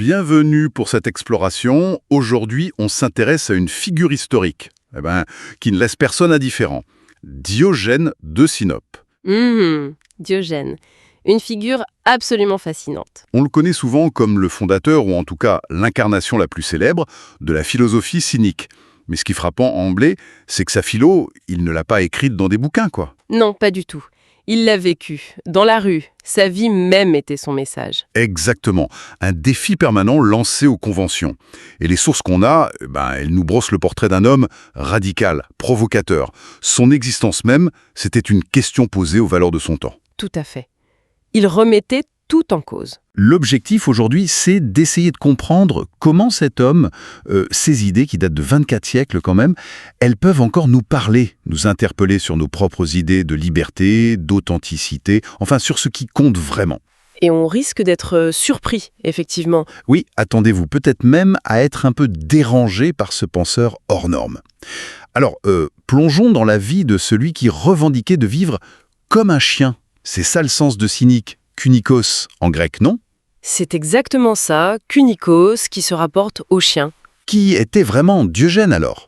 Bienvenue pour cette exploration. Aujourd'hui, on s'intéresse à une figure historique qui ne laisse personne indifférent. Diogène de Sinope. Diogène. Une figure absolument fascinante. On le connaît souvent comme le fondateur, ou en tout cas l'incarnation la plus célèbre, de la philosophie cynique. Mais ce qui est frappant en blé, c'est que sa philo, il ne l'a pas écrite dans des bouquins, quoi. Non, pas du tout. Il l'a vécu, dans la rue. Sa vie même était son message. Exactement. Un défi permanent lancé aux conventions. Et les sources qu'on a, elles nous brossent le portrait d'un homme radical, provocateur. Son existence même, c'était une question posée aux valeurs de son temps. Tout à fait. Il remettait tout en cause. L'objectif aujourd'hui, c'est d'essayer de comprendre comment cet homme, ces idées qui datent de 24 siècles quand même, elles peuvent encore nous parler, nous interpeller sur nos propres idées de liberté, d'authenticité, enfin sur ce qui compte vraiment. Et on risque d'être surpris, effectivement. Oui, attendez-vous peut-être même à être un peu dérangé par ce penseur hors norme. Alors, plongeons dans la vie de celui qui revendiquait de vivre comme un chien. C'est ça le sens de cynique, kunikos en grec, non ? C'est exactement ça, kunikos, qui se rapporte au chien. Qui était vraiment Diogène alors ?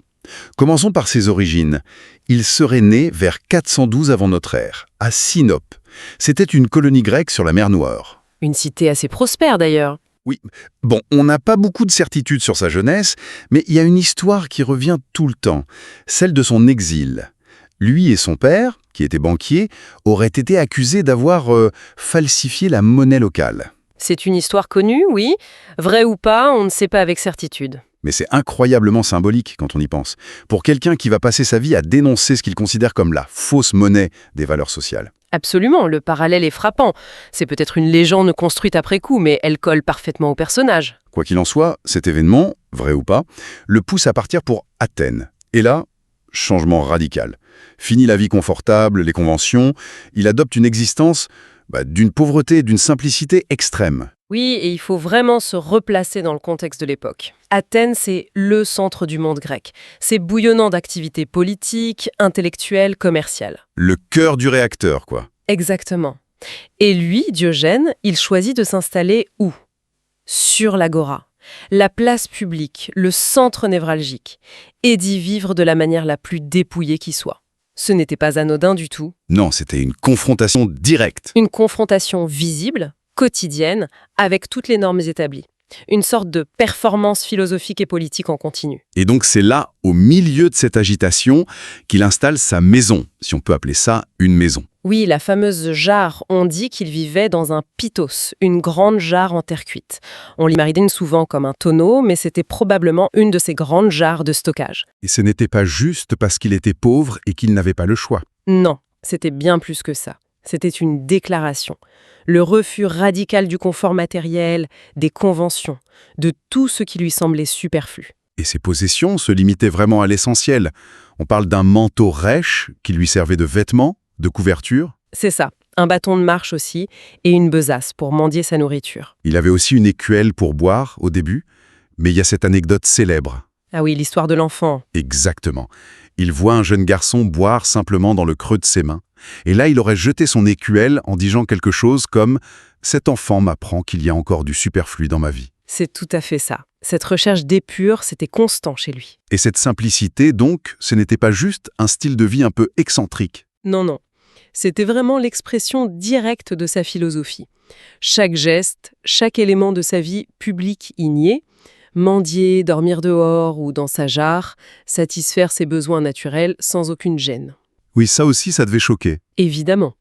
Commençons par ses origines. Il serait né vers 412 avant notre ère, à Sinope. C'était une colonie grecque sur la mer Noire. Une cité assez prospère d'ailleurs. Oui, bon, on n'a pas beaucoup de certitudes sur sa jeunesse, mais il y a une histoire qui revient tout le temps, celle de son exil. Lui et son père, qui était banquier, auraient été accusés d'avoir falsifié la monnaie locale. C'est une histoire connue, oui. Vrai ou pas, on ne sait pas avec certitude. Mais c'est incroyablement symbolique quand on y pense. Pour quelqu'un qui va passer sa vie à dénoncer ce qu'il considère comme la fausse monnaie des valeurs sociales. Absolument, le parallèle est frappant. C'est peut-être une légende construite après coup, mais elle colle parfaitement au personnage. Quoi qu'il en soit, cet événement, vrai ou pas, le pousse à partir pour Athènes. Et là, changement radical. Fini la vie confortable, les conventions, il adopte une existence d'une pauvreté et d'une simplicité extrême. Oui, et il faut vraiment se replacer dans le contexte de l'époque. Athènes, c'est le centre du monde grec. C'est bouillonnant d'activités politiques, intellectuelles, commerciales. Le cœur du réacteur, quoi. Exactement. Et lui, Diogène, il choisit de s'installer où ? Sur l'agora, la place publique, le centre névralgique, et d'y vivre de la manière la plus dépouillée qui soit. Ce n'était pas anodin du tout. Non, c'était une confrontation directe. Une confrontation visible, quotidienne, avec toutes les normes établies. Une sorte de performance philosophique et politique en continu. Et donc c'est là, au milieu de cette agitation, qu'il installe sa maison, si on peut appeler ça une maison. Oui, la fameuse jarre, on dit qu'il vivait dans un pitos, une grande jarre en terre cuite. On l'imagine souvent comme un tonneau, mais c'était probablement une de ces grandes jarres de stockage. Et ce n'était pas juste parce qu'il était pauvre et qu'il n'avait pas le choix. Non, c'était bien plus que ça. C'était une déclaration. Le refus radical du confort matériel, des conventions, de tout ce qui lui semblait superflu. Et ses possessions se limitaient vraiment à l'essentiel. On parle d'un manteau rêche qui lui servait de vêtement, de couverture. C'est ça, un bâton de marche aussi, et une besace pour mendier sa nourriture. Il avait aussi une écuelle pour boire au début, mais il y a cette anecdote célèbre. Ah oui, l'histoire de l'enfant. Exactement. Il voit un jeune garçon boire simplement dans le creux de ses mains. Et là, il aurait jeté son écuelle en disant quelque chose comme « Cet enfant m'apprend qu'il y a encore du superflu dans ma vie ». C'est tout à fait ça. Cette recherche d'épure, c'était constant chez lui. Et cette simplicité, donc, ce n'était pas juste un style de vie un peu excentrique. Non, non. C'était vraiment l'expression directe de sa philosophie. Chaque geste, chaque élément de sa vie publique y niait, mendier, dormir dehors ou dans sa jarre, satisfaire ses besoins naturels sans aucune gêne. Oui, ça aussi, ça devait choquer. Évidemment.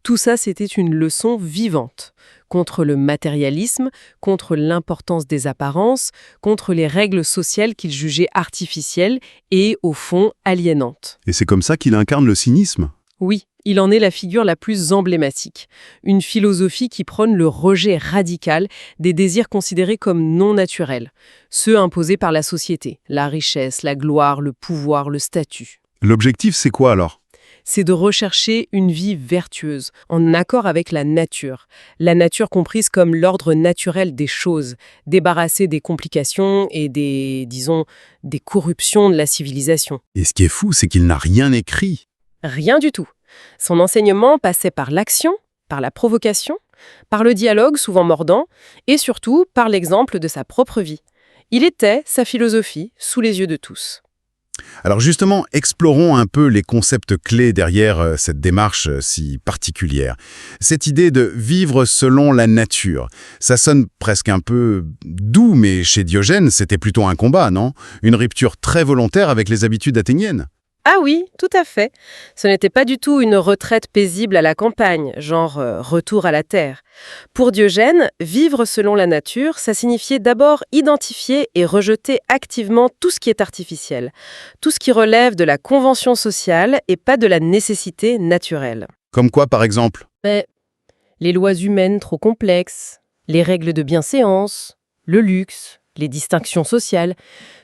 Tout ça, c'était une leçon vivante contre le matérialisme, contre l'importance des apparences, contre les règles sociales qu'il jugeait artificielles et, au fond, aliénantes. Et c'est comme ça qu'il incarne le cynisme. Oui, il en est la figure la plus emblématique. Une philosophie qui prône le rejet radical des désirs considérés comme non naturels, ceux imposés par la société, la richesse, la gloire, le pouvoir, le statut. L'objectif, c'est quoi alors ? C'est de rechercher une vie vertueuse, en accord avec la nature comprise comme l'ordre naturel des choses, débarrassée des complications et des corruptions de la civilisation. Et ce qui est fou, c'est qu'il n'a rien écrit. Rien du tout. Son enseignement passait par l'action par la provocation, par le dialogue souvent mordant, et surtout par l'exemple de sa propre vie. Il était sa philosophie sous les yeux de tous. Alors justement, explorons un peu les concepts clés derrière cette démarche si particulière. Cette idée de vivre selon la nature, ça sonne presque un peu doux, mais chez Diogène, c'était plutôt un combat, non? Une rupture très volontaire avec les habitudes athéniennes. Ah oui, tout à fait. Ce n'était pas du tout une retraite paisible à la campagne, genre retour à la terre. Pour Diogène, vivre selon la nature, ça signifiait d'abord identifier et rejeter activement tout ce qui est artificiel, tout ce qui relève de la convention sociale et pas de la nécessité naturelle. Comme quoi, par exemple? Mais les lois humaines trop complexes, les règles de bienséance, le luxe, les distinctions sociales,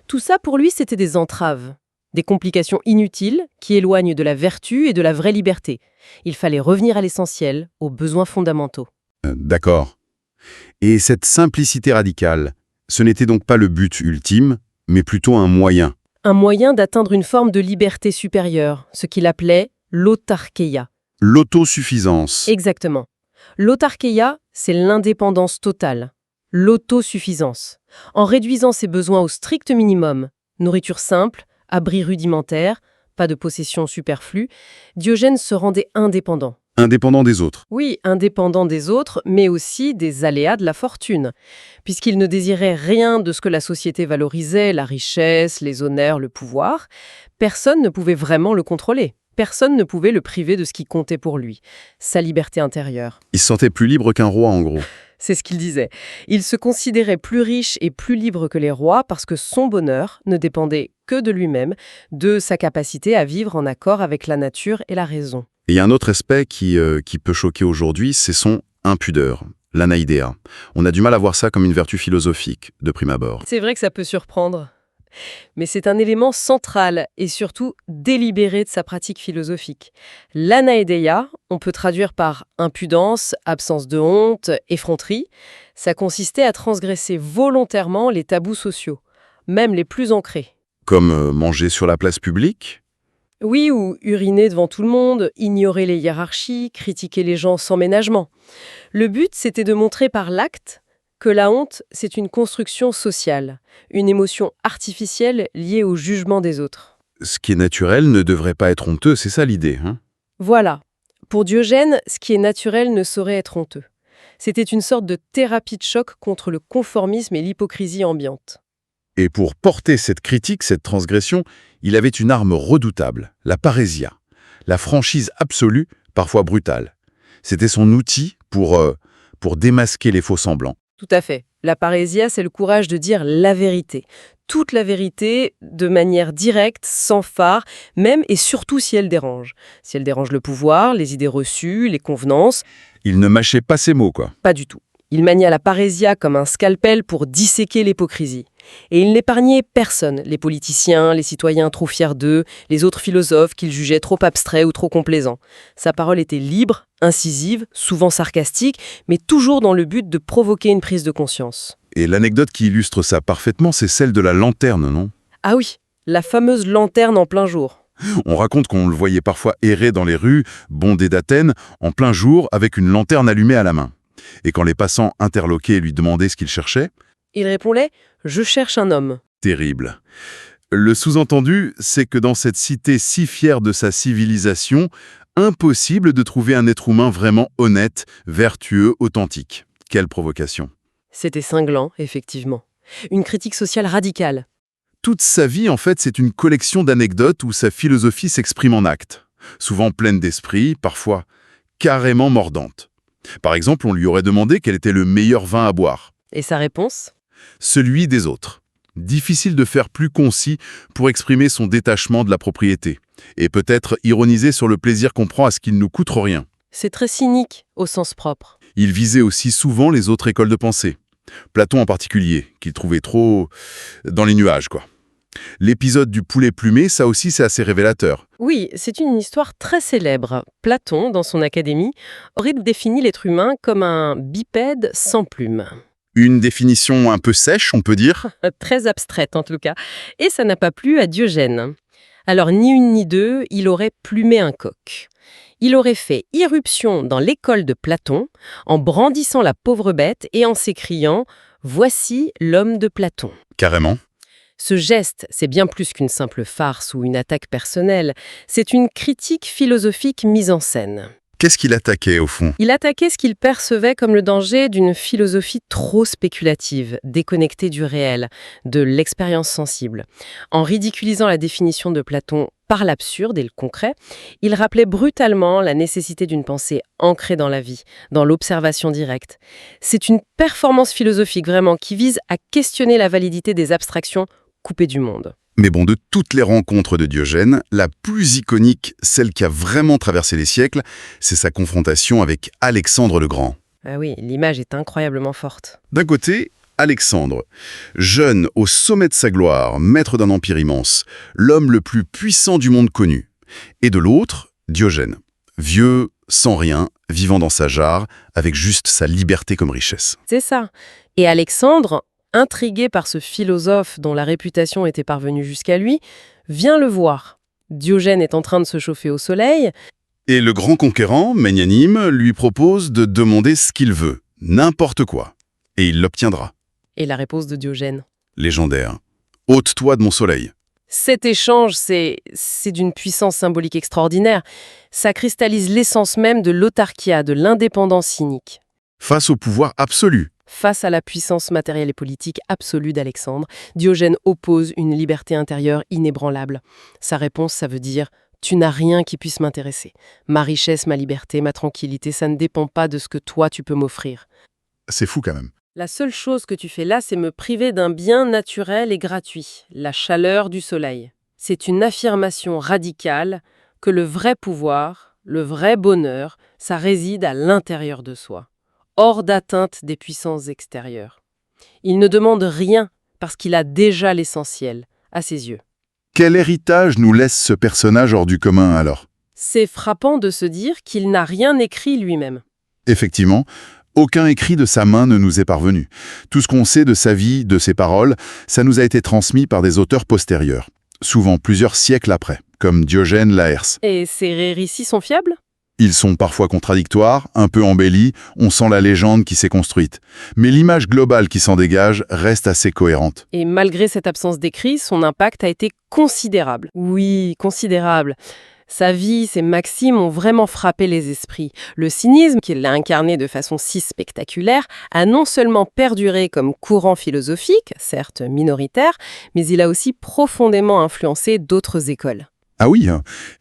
tout ça pour lui c'était des entraves. Des complications inutiles qui éloignent de la vertu et de la vraie liberté. Il fallait revenir à l'essentiel, aux besoins fondamentaux. D'accord. Et cette simplicité radicale, ce n'était donc pas le but ultime, mais plutôt un moyen. Un moyen d'atteindre une forme de liberté supérieure, ce qu'il appelait l'autarkeia. L'autosuffisance. Exactement. L'autarkeia, c'est l'indépendance totale. L'autosuffisance. En réduisant ses besoins au strict minimum, nourriture simple, abri rudimentaire, pas de possession superflue, Diogène se rendait indépendant. Indépendant des autres. Oui, indépendant des autres, mais aussi des aléas de la fortune, puisqu'il ne désirait rien de ce que la société valorisait, la richesse, les honneurs, le pouvoir. Personne ne pouvait vraiment le contrôler. Personne ne pouvait le priver de ce qui comptait pour lui, sa liberté intérieure. Il se sentait plus libre qu'un roi, en gros. C'est ce qu'il disait. Il se considérait plus riche et plus libre que les rois parce que son bonheur ne dépendait que de lui-même, de sa capacité à vivre en accord avec la nature et la raison. Et il y a un autre aspect qui peut choquer aujourd'hui, c'est son impudeur, l'anaïdéa. On a du mal à voir ça comme une vertu philosophique, de prime abord. C'est vrai que ça peut surprendre. Mais c'est un élément central et surtout délibéré de sa pratique philosophique. L'anaïdeia, on peut traduire par impudence, absence de honte, effronterie. Ça consistait à transgresser volontairement les tabous sociaux, même les plus ancrés. Comme manger sur la place publique? Oui, ou uriner devant tout le monde, ignorer les hiérarchies, critiquer les gens sans ménagement. Le but, c'était de montrer par l'acte que la honte, c'est une construction sociale, une émotion artificielle liée au jugement des autres. Ce qui est naturel ne devrait pas être honteux, c'est ça l'idée, hein? Voilà. Pour Diogène, ce qui est naturel ne saurait être honteux. C'était une sorte de thérapie de choc contre le conformisme et l'hypocrisie ambiante. Et pour porter cette critique, cette transgression, il avait une arme redoutable, la parésia, la franchise absolue, parfois brutale. C'était son outil pour démasquer les faux-semblants. Tout à fait. La parésia, c'est le courage de dire la vérité. Toute la vérité, de manière directe, sans phare, même et surtout si elle dérange. Si elle dérange le pouvoir, les idées reçues, les convenances. Il ne mâchait pas ses mots, quoi. Pas du tout. Il mania la parésia comme un scalpel pour disséquer l'hypocrisie. Et il n'épargnait personne, les politiciens, les citoyens trop fiers d'eux, les autres philosophes qu'il jugeait trop abstraits ou trop complaisants. Sa parole était libre, incisive, souvent sarcastique, mais toujours dans le but de provoquer une prise de conscience. Et l'anecdote qui illustre ça parfaitement, c'est celle de la lanterne, non? Ah oui, la fameuse lanterne en plein jour. On raconte qu'on le voyait parfois errer dans les rues, bondé d'Athènes, en plein jour, avec une lanterne allumée à la main. Et quand les passants interloqués lui demandaient ce qu'il cherchait, il répondait « Je cherche un homme ». Terrible. Le sous-entendu, c'est que dans cette cité si fière de sa civilisation, impossible de trouver un être humain vraiment honnête, vertueux, authentique. Quelle provocation. C'était cinglant, effectivement. Une critique sociale radicale. Toute sa vie, en fait, c'est une collection d'anecdotes où sa philosophie s'exprime en actes, souvent pleine d'esprit, parfois carrément mordante. Par exemple, on lui aurait demandé quel était le meilleur vin à boire. Et sa réponse ? Celui des autres. Difficile de faire plus concis pour exprimer son détachement de la propriété, et peut-être ironiser sur le plaisir qu'on prend à ce qu'il ne coûte rien. C'est très cynique, au sens propre. Il visait aussi souvent les autres écoles de pensée. Platon en particulier, qu'il trouvait trop dans les nuages, quoi. L'épisode du poulet plumé, ça aussi c'est assez révélateur. Oui, c'est une histoire très célèbre. Platon, dans son Académie, aurait défini l'être humain comme un bipède sans plumes. Une définition un peu sèche, on peut dire. Très abstraite en tout cas. Et ça n'a pas plu à Diogène. Alors ni une ni deux, il aurait plumé un coq. Il aurait fait irruption dans l'école de Platon en brandissant la pauvre bête et en s'écriant « Voici l'homme de Platon ». Carrément. Ce geste, c'est bien plus qu'une simple farce ou une attaque personnelle, c'est une critique philosophique mise en scène. Qu'est-ce qu'il attaquait, au fond? Il attaquait ce qu'il percevait comme le danger d'une philosophie trop spéculative, déconnectée du réel, de l'expérience sensible. En ridiculisant la définition de Platon par l'absurde et le concret, il rappelait brutalement la nécessité d'une pensée ancrée dans la vie, dans l'observation directe. C'est une performance philosophique vraiment qui vise à questionner la validité des abstractions coupées du monde. Mais bon, de toutes les rencontres de Diogène, la plus iconique, celle qui a vraiment traversé les siècles, c'est sa confrontation avec Alexandre le Grand. Ah oui, l'image est incroyablement forte. D'un côté, Alexandre, jeune au sommet de sa gloire, maître d'un empire immense, l'homme le plus puissant du monde connu. Et de l'autre, Diogène, vieux, sans rien, vivant dans sa jarre, avec juste sa liberté comme richesse. C'est ça. Et Alexandre, intrigué par ce philosophe dont la réputation était parvenue jusqu'à lui, vient le voir. Diogène est en train de se chauffer au soleil. Et le grand conquérant, magnanime, lui propose de demander ce qu'il veut, n'importe quoi. Et il l'obtiendra. Et la réponse de Diogène. Légendaire. Ôte-toi de mon soleil. Cet échange, c'est d'une puissance symbolique extraordinaire. Ça cristallise l'essence même de l'autarkia, de l'indépendance cynique. Face au pouvoir absolu. Face à la puissance matérielle et politique absolue d'Alexandre, Diogène oppose une liberté intérieure inébranlable. Sa réponse, ça veut dire « Tu n'as rien qui puisse m'intéresser. Ma richesse, ma liberté, ma tranquillité, ça ne dépend pas de ce que toi tu peux m'offrir. C'est fou quand même. La seule chose que tu fais là, c'est me priver d'un bien naturel et gratuit, la chaleur du soleil. C'est une affirmation radicale que le vrai pouvoir, le vrai bonheur, ça réside à l'intérieur de soi, hors d'atteinte des puissances extérieures. Il ne demande rien parce qu'il a déjà l'essentiel, à ses yeux. Quel héritage nous laisse ce personnage hors du commun alors? C'est frappant de se dire qu'il n'a rien écrit lui-même. Effectivement, aucun écrit de sa main ne nous est parvenu. Tout ce qu'on sait de sa vie, de ses paroles, ça nous a été transmis par des auteurs postérieurs, souvent plusieurs siècles après, comme Diogène Laërce. Et ces récits sont fiables ? Ils sont parfois contradictoires, un peu embellis, on sent la légende qui s'est construite. Mais l'image globale qui s'en dégage reste assez cohérente. Et malgré cette absence d'écrit, son impact a été considérable. Oui, considérable. Sa vie, ses maximes ont vraiment frappé les esprits. Le cynisme, qu'il a incarné de façon si spectaculaire, a non seulement perduré comme courant philosophique, certes minoritaire, mais il a aussi profondément influencé d'autres écoles. Ah oui,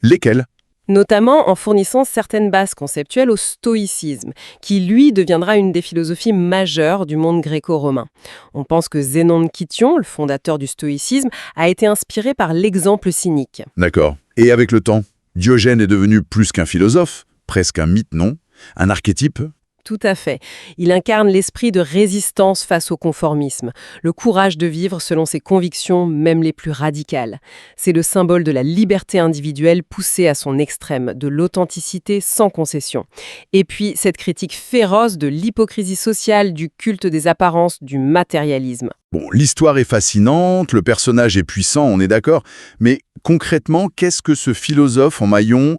lesquelles? Notamment en fournissant certaines bases conceptuelles au stoïcisme, qui lui deviendra une des philosophies majeures du monde gréco-romain. On pense que Zénon de Kition, le fondateur du stoïcisme, a été inspiré par l'exemple cynique. D'accord. Et avec le temps, Diogène est devenu plus qu'un philosophe, presque un mythe, non? Un archétype? Tout à fait. Il incarne l'esprit de résistance face au conformisme, le courage de vivre selon ses convictions, même les plus radicales. C'est le symbole de la liberté individuelle poussée à son extrême, de l'authenticité sans concession. Et puis, cette critique féroce de l'hypocrisie sociale, du culte des apparences, du matérialisme. Bon, l'histoire est fascinante, le personnage est puissant, on est d'accord, mais concrètement, qu'est-ce que ce philosophe en maillon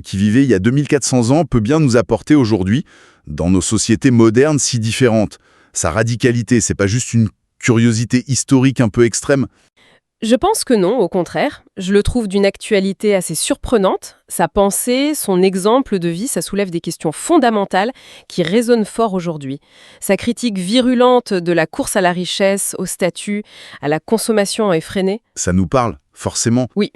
qui vivait il y a 2400 ans peut bien nous apporter aujourd'hui dans nos sociétés modernes si différentes? Sa radicalité, c'est pas juste une curiosité historique un peu extrême? Je pense que non, au contraire. Je le trouve d'une actualité assez surprenante. Sa pensée, son exemple de vie, ça soulève des questions fondamentales qui résonnent fort aujourd'hui. Sa critique virulente de la course à la richesse, au statut, à la consommation effrénée. Ça nous parle, forcément. Oui.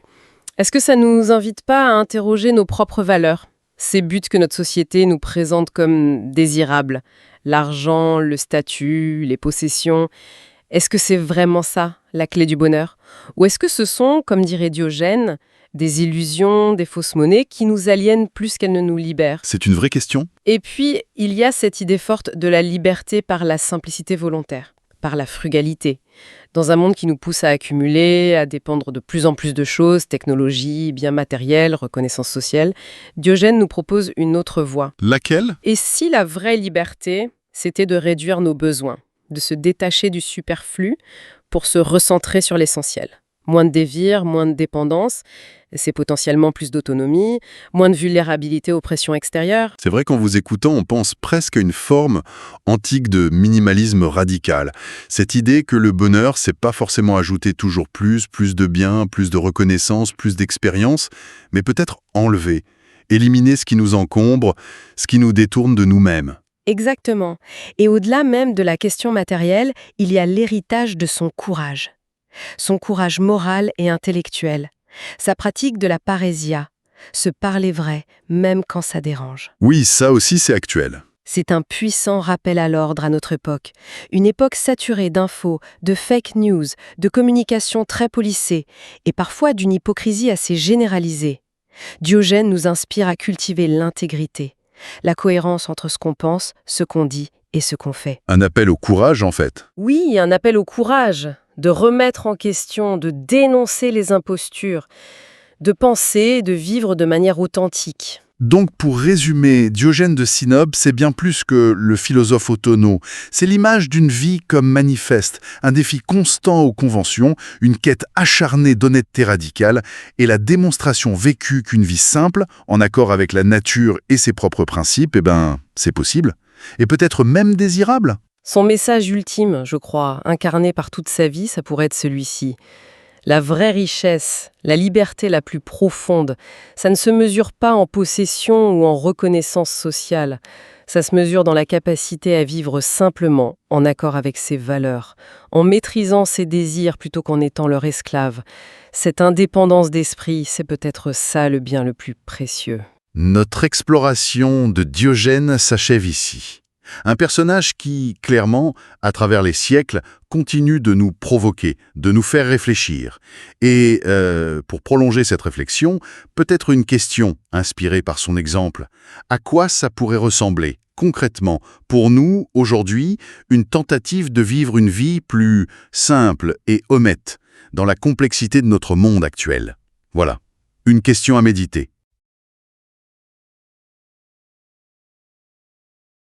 Est-ce que ça nous invite pas à interroger nos propres valeurs ? Ces buts que notre société nous présente comme désirables. L'argent, le statut, les possessions. Est-ce que c'est vraiment ça, la clé du bonheur? Ou est-ce que ce sont, comme dirait Diogène, des illusions, des fausses monnaies qui nous aliènent plus qu'elles ne nous libèrent? C'est une vraie question. Et puis, il y a cette idée forte de la liberté par la simplicité volontaire, par la frugalité. Dans un monde qui nous pousse à accumuler, à dépendre de plus en plus de choses, technologie, biens matériels, reconnaissance sociale, Diogène nous propose une autre voie. Laquelle? Et si la vraie liberté, c'était de réduire nos besoins, de se détacher du superflu pour se recentrer sur l'essentiel? Moins de dévire, moins de dépendance, c'est potentiellement plus d'autonomie, moins de vulnérabilité aux pressions extérieures. C'est vrai qu'en vous écoutant, on pense presque à une forme antique de minimalisme radical. Cette idée que le bonheur, c'est pas forcément ajouter toujours plus de biens, plus de reconnaissance, plus d'expérience, mais peut-être enlever, éliminer ce qui nous encombre, ce qui nous détourne de nous-mêmes. Exactement. Et au-delà même de la question matérielle, il y a l'héritage de son courage. Son courage moral et intellectuel. Sa pratique de la parésia. Se parler vrai, même quand ça dérange. Oui, ça aussi c'est actuel. C'est un puissant rappel à l'ordre à notre époque. Une époque saturée d'infos, de fake news, de communication très policée, et parfois d'une hypocrisie assez généralisée. Diogène nous inspire à cultiver l'intégrité, la cohérence entre ce qu'on pense, ce qu'on dit et ce qu'on fait. Un appel au courage en fait. Oui, un appel au courage, de remettre en question, de dénoncer les impostures, de penser, de vivre de manière authentique. Donc pour résumer, Diogène de Sinope, c'est bien plus que le philosophe autonome. C'est l'image d'une vie comme manifeste, un défi constant aux conventions, une quête acharnée d'honnêteté radicale et la démonstration vécue qu'une vie simple, en accord avec la nature et ses propres principes, c'est possible. Et peut-être même désirable. Son message ultime, je crois, incarné par toute sa vie, ça pourrait être celui-ci. La vraie richesse, la liberté la plus profonde, ça ne se mesure pas en possession ou en reconnaissance sociale. Ça se mesure dans la capacité à vivre simplement, en accord avec ses valeurs, en maîtrisant ses désirs plutôt qu'en étant leur esclave. Cette indépendance d'esprit, c'est peut-être ça le bien le plus précieux. Notre exploration de Diogène s'achève ici. Un personnage qui, clairement, à travers les siècles, continue de nous provoquer, de nous faire réfléchir. Et pour prolonger cette réflexion, peut-être une question inspirée par son exemple. À quoi ça pourrait ressembler, concrètement, pour nous, aujourd'hui, une tentative de vivre une vie plus simple et honnête, dans la complexité de notre monde actuel? Voilà, une question à méditer.